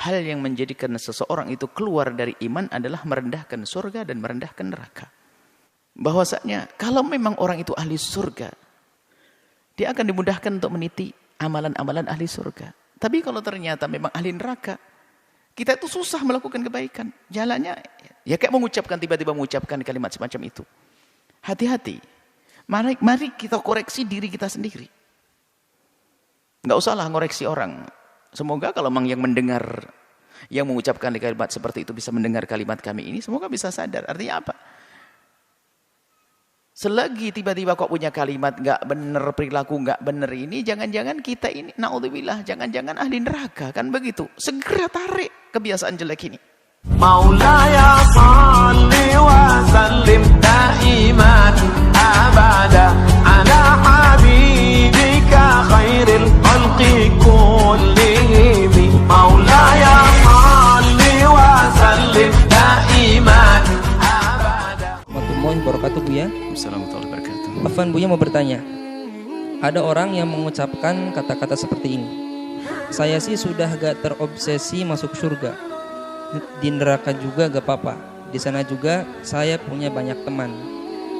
hal yang menjadikan seseorang itu keluar dari iman adalah merendahkan surga dan merendahkan neraka. Bahwasanya kalau memang orang itu ahli surga, dia akan dimudahkan untuk meniti amalan-amalan ahli surga. Tapi kalau ternyata memang ahli neraka, kita itu susah melakukan kebaikan. Jalannya ya kayak tiba-tiba mengucapkan kalimat semacam itu. Hati-hati. Mari kita koreksi diri kita sendiri. Nggak usahlah ngoreksi orang. Semoga kalau memang yang mendengar, yang mengucapkan kalimat seperti itu bisa mendengar kalimat kami ini, semoga bisa sadar. Artinya apa? Selagi tiba-tiba kok punya kalimat nggak benar, perilaku nggak benar ini, jangan-jangan kita ini, naudzubillah, jangan-jangan ahli neraka, kan begitu. Segera tarik kebiasaan jelek ini. Maulaya salli wa sallim daiman abada ala habibika khairil khalqi kullihim. Maulaya salli wa sallim daiman abada. Warahmatullahi wabarakatuh, Buya. Assalamualaikum warahmatullahi wabarakatuh. Afwan, Buya mau bertanya. Ada orang yang mengucapkan kata-kata seperti ini. Saya sih sudah gak terobsesi masuk surga. Di neraka juga gak apa-apa. Di sana juga saya punya banyak teman.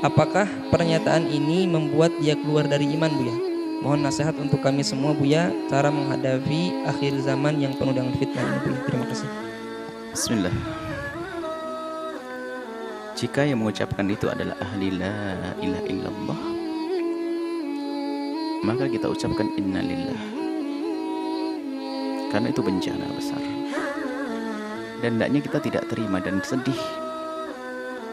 Apakah pernyataan ini membuat dia keluar dari iman, Buya? Mohon nasihat untuk kami semua, Buya, cara menghadapi akhir zaman yang penuh dengan fitnah ini, Buya. Terima kasih. Bismillah. Jika yang mengucapkan itu adalah ahli la ilaha illallah, maka kita ucapkan innalillah. Karena itu bencana besar. Dan hendaknya kita tidak terima dan sedih.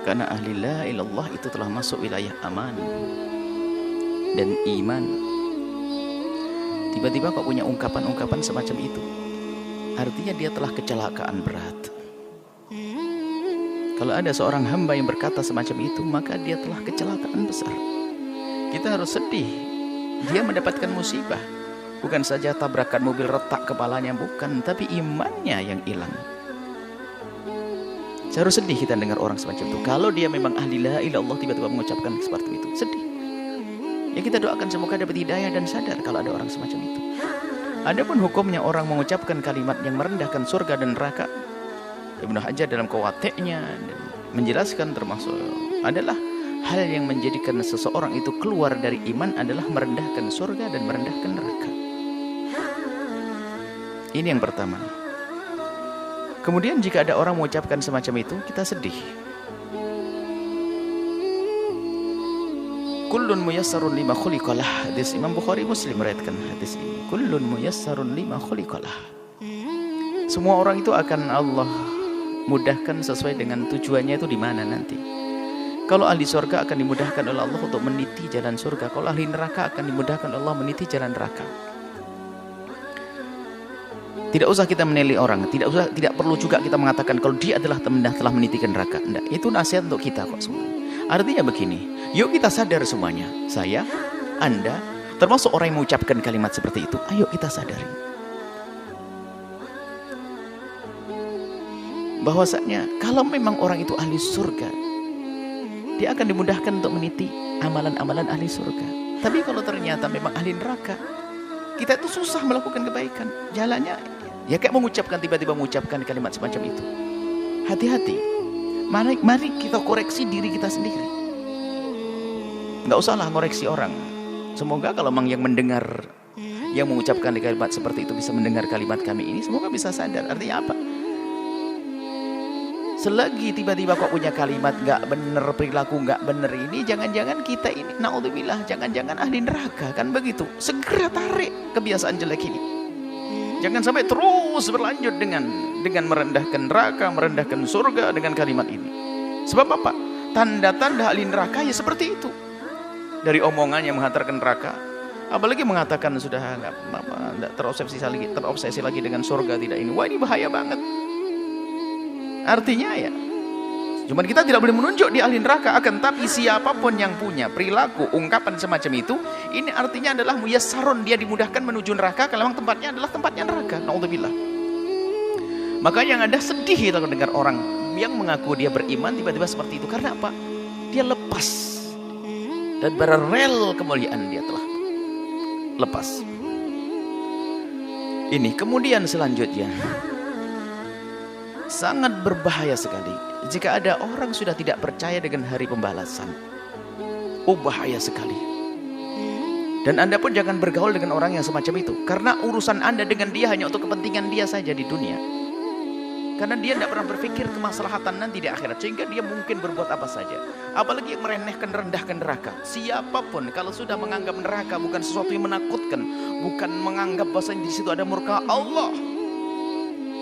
Karena ahli la ilallah itu telah masuk wilayah aman dan iman. Tiba-tiba kok punya ungkapan-ungkapan semacam itu, artinya dia telah kecelakaan berat. Kalau ada seorang hamba yang berkata semacam itu, maka dia telah kecelakaan besar. Kita harus sedih. Dia mendapatkan musibah. Bukan saja tabrakan mobil retak kepalanya, bukan, tapi imannya yang hilang. Seharusnya sedih kita dengar orang semacam itu. Kalau dia memang ahli la ilallah tiba-tiba mengucapkan seperti itu, sedih. Ya kita doakan semoga dapat hidayah dan sadar kalau ada orang semacam itu. Adapun hukumnya orang mengucapkan kalimat yang merendahkan surga dan neraka, Ibnu Hajar dalam Qawatiknya menjelaskan termasuk adalah hal yang menjadikan seseorang itu keluar dari iman adalah merendahkan surga dan merendahkan neraka. Ini yang pertama. Kemudian jika ada orang mengucapkan semacam itu, kita sedih. Kullun muyassarun lima khuliqalah. Hadis Imam Bukhari Muslim meriwayatkan hadis ini. Kullun muyassarun lima khuliqalah. Semua orang itu akan Allah mudahkan sesuai dengan tujuannya itu di mana nanti. Kalau ahli surga akan dimudahkan oleh Allah untuk meniti jalan surga. Kalau ahli neraka akan dimudahkan oleh Allah meniti jalan neraka. Tidak usah kita menilai orang, tidak perlu juga kita mengatakan kalau dia adalah telah meniti neraka. Enggak, itu nasihat untuk kita kok semua. Artinya begini, yuk kita sadar semuanya. Saya, Anda, termasuk orang yang mengucapkan kalimat seperti itu. Ayo kita sadari. Bahwasanya kalau memang orang itu ahli surga, dia akan dimudahkan untuk meniti amalan-amalan ahli surga. Tapi kalau ternyata memang ahli neraka, kita itu susah melakukan kebaikan. Jalannya ya kayak tiba-tiba mengucapkan kalimat semacam itu. Hati-hati. Mari kita koreksi diri kita sendiri. Nggak usahlah ngoreksi orang. Semoga kalau memang yang mendengar, yang mengucapkan kalimat seperti itu bisa mendengar kalimat kami ini, semoga bisa sadar. Artinya apa? Selagi tiba-tiba kok punya kalimat nggak benar, perilaku nggak benar ini, jangan-jangan kita ini, naudzubillah, jangan-jangan ahli neraka, kan begitu. Segera tarik kebiasaan jelek ini. Jangan sampai terus berlanjut dengan merendahkan neraka, merendahkan surga dengan kalimat ini. Sebab apa? Tanda-tanda ahli neraka ya seperti itu. Dari omongan yang menghantarkan neraka, apalagi mengatakan sudah nggak terobsesi lagi dengan surga tidak ini. Wah, ini bahaya banget. Artinya ya, cuman kita tidak boleh menunjuk di ahli neraka, akan tapi siapapun yang punya perilaku, ungkapan semacam itu, ini artinya adalah muyassarun, dia dimudahkan menuju neraka kalau memang tempatnya adalah tempatnya neraka. Naudzubillah. Maka yang ada sedih kita mendengar orang yang mengaku dia beriman tiba-tiba seperti itu. Karena apa? Dia lepas dan berrel kemuliaan dia telah lepas. Ini kemudian selanjutnya, sangat berbahaya sekali jika ada orang sudah tidak percaya dengan hari pembalasan. Oh, bahaya sekali. Dan Anda pun jangan bergaul dengan orang yang semacam itu, karena urusan Anda dengan dia hanya untuk kepentingan dia saja di dunia. Karena dia tidak pernah berpikir kemaslahatan nanti di akhirat, sehingga dia mungkin berbuat apa saja. Apalagi yang meremehkan, rendahkan neraka. Siapapun kalau sudah menganggap neraka bukan sesuatu yang menakutkan, bukan menganggap bahwa di situ ada murka Allah.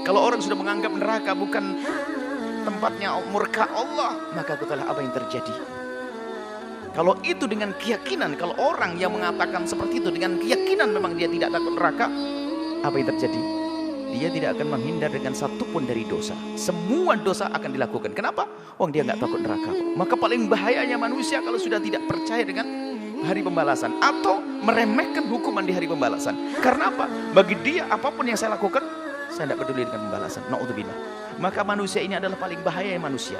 Kalau orang sudah menganggap neraka bukan tempatnya murka Allah, maka ketahuilah apa yang terjadi. Kalau itu dengan keyakinan, kalau orang yang mengatakan seperti itu dengan keyakinan memang dia tidak takut neraka, apa yang terjadi? Dia tidak akan menghindar dengan satupun dari dosa. Semua dosa akan dilakukan. Kenapa? Oh, dia nggak takut neraka. Maka paling bahayanya manusia kalau sudah tidak percaya dengan hari pembalasan atau meremehkan hukuman di hari pembalasan. Karena apa? Bagi dia apapun yang saya lakukan, saya tidak peduli dengan pembalasan. Na'udzubillah. Maka manusia ini adalah paling bahaya manusia.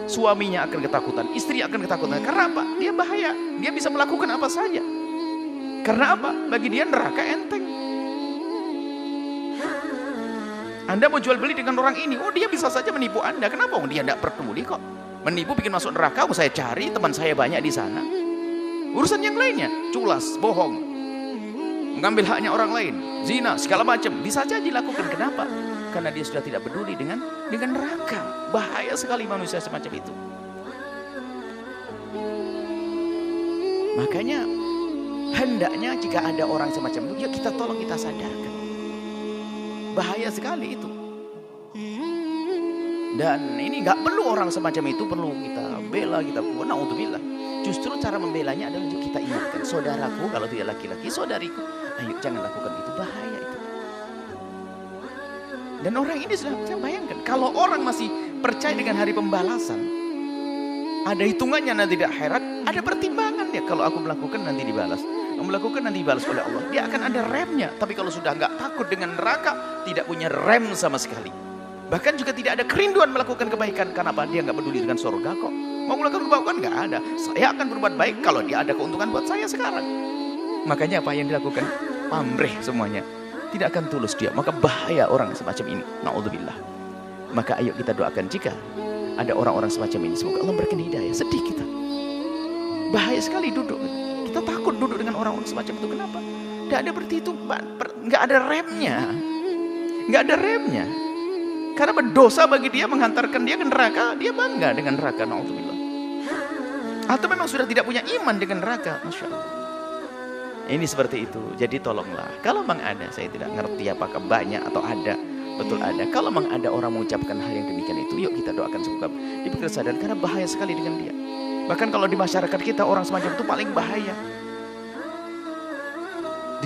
Suaminya akan ketakutan, istri akan ketakutan. Karena apa? Dia bahaya. Dia bisa melakukan apa saja. Karena apa? Bagi dia neraka enteng. Anda mau jual beli dengan orang ini, oh dia bisa saja menipu Anda. Kenapa? Oh, dia tidak peduli kok. Menipu bikin masuk neraka, oh, saya cari teman saya banyak di sana. Urusan yang lainnya, culas, bohong, mengambil haknya orang lain, zina, segala macam, bisa saja dilakukan. Kenapa? Karena dia sudah tidak peduli dengan neraka. Bahaya sekali manusia semacam itu. Makanya hendaknya jika ada orang semacam itu, ya kita tolong, kita sadarkan. Bahaya sekali itu. Dan ini nggak perlu orang semacam itu perlu kita bela, kita buat. Na'udzubillah. Justru cara membelanya adalah kita ingatkan, saudaraku kalau tidak laki-laki, saudariku, ayo jangan lakukan itu, bahaya itu. Dan orang ini sudah, saya bayangkan, kalau orang masih percaya dengan hari pembalasan, ada hitungannya nanti di akhirat, ada pertimbangan ya, kalau aku melakukan nanti dibalas. Melakukan nanti dibalas oleh Allah, dia akan ada remnya. Tapi kalau sudah nggak takut dengan neraka, tidak punya rem sama sekali. Bahkan juga tidak ada kerinduan melakukan kebaikan. Kenapa? Dia nggak peduli dengan surga kok. Mau melakukan kebaikan nggak ada. Saya akan berbuat baik kalau dia ada keuntungan buat saya sekarang. Makanya apa yang dilakukan? Pamrih semuanya. Tidak akan tulus dia. Maka bahaya orang semacam ini. Na'udzubillah. Maka ayo kita doakan jika ada orang-orang semacam ini, semoga Allah berikan hidayah. Sedih kita. Bahaya sekali duduk. Kita takut duduk dengan orang-orang semacam itu. Kenapa? Tidak ada perhitungan, nggak ada remnya, nggak ada remnya. Karena berdosa bagi dia menghantarkan dia ke neraka, dia bangga dengan neraka. Na'udzubillah. Atau memang sudah tidak punya iman dengan neraka. Masya Allah. Ini seperti itu. Jadi tolonglah. Kalau memang ada, saya tidak ngerti apakah banyak atau ada, betul ada. Kalau memang ada orang mengucapkan hal yang demikian itu, yuk kita doakan semoga diberi kesadaran. Karena bahaya sekali dengan dia. Bahkan kalau di masyarakat kita orang semacam itu paling bahaya.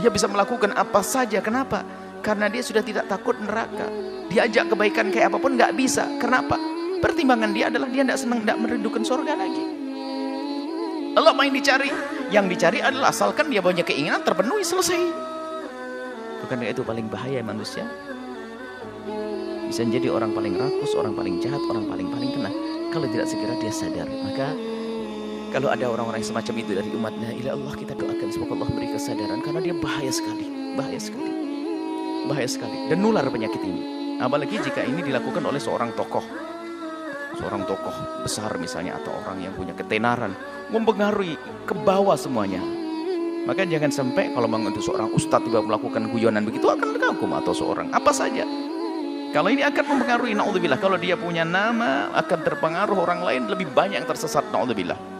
Dia bisa melakukan apa saja. Kenapa? Karena dia sudah tidak takut neraka. Diajak kebaikan kayak apapun nggak bisa. Kenapa? Pertimbangan dia adalah dia tidak senang, tidak merindukan surga lagi. Allah main dicari. Yang dicari adalah asalkan dia punya keinginan terpenuhi, selesai. Bukankah itu paling bahaya manusia? Bisa jadi orang paling rakus, orang paling jahat, orang paling kena. Kalau tidak segera dia sadar. Maka kalau ada orang-orang semacam itu dari umatnya, ila Allah, kita doakan semoga Allah beri kesadaran, karena dia bahaya sekali, bahaya sekali, bahaya sekali, dan nular penyakit ini. Apalagi jika ini dilakukan oleh seorang tokoh besar misalnya, atau orang yang punya ketenaran, mempengaruhi ke bawah semuanya. Maka jangan sampai kalau memang itu seorang ustadz tiba melakukan guyonan begitu akan terkagum, atau seorang apa saja. Kalau ini akan mempengaruhi, na'udzubillah. Kalau dia punya nama akan terpengaruh orang lain, lebih banyak yang tersesat, na'udzubillah.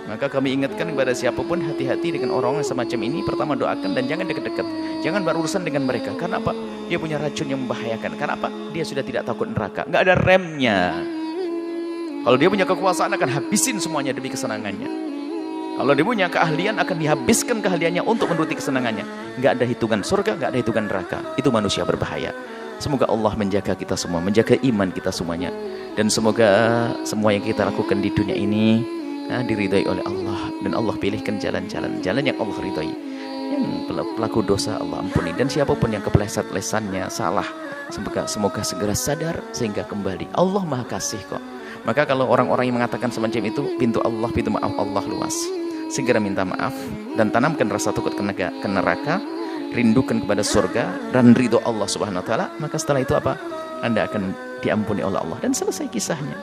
Maka kami ingatkan kepada siapapun, hati-hati dengan orang-orang semacam ini. Pertama doakan dan jangan dekat-dekat. Jangan berurusan dengan mereka. Karena apa? Dia punya racun yang membahayakan. Karena apa? Dia sudah tidak takut neraka. Nggak ada remnya. Kalau dia punya kekuasaan akan habisin semuanya demi kesenangannya. Kalau dia punya keahlian akan dihabiskan keahliannya untuk menuruti kesenangannya. Nggak ada hitungan surga, nggak ada hitungan neraka. Itu manusia berbahaya. Semoga Allah menjaga kita semua, menjaga iman kita semuanya. Dan semoga semua yang kita lakukan di dunia ini diridhai oleh Allah, dan Allah pilihkan jalan yang Allah ridhai. Yang pelaku dosa Allah ampuni, dan siapapun yang kepleset lesannya salah, semoga segera sadar sehingga kembali. Allah Maha Kasih kok. Maka kalau orang-orang yang mengatakan semacam itu, pintu maaf Allah luas. Segera minta maaf dan tanamkan rasa takut ke neraka, rindukan kepada surga dan ridho Allah Subhanahu wa taala. Maka setelah itu apa? Anda akan diampuni oleh Allah dan selesai kisahnya.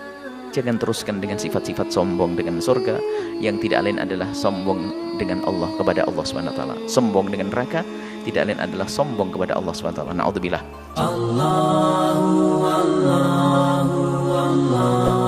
Jangan teruskan dengan sifat-sifat sombong dengan surga yang tidak lain adalah sombong dengan Allah kepada Allah SWT. Sombong dengan neraka tidak lain adalah sombong kepada Allah SWT. Na'udzubillah. Allahu Allahu Allah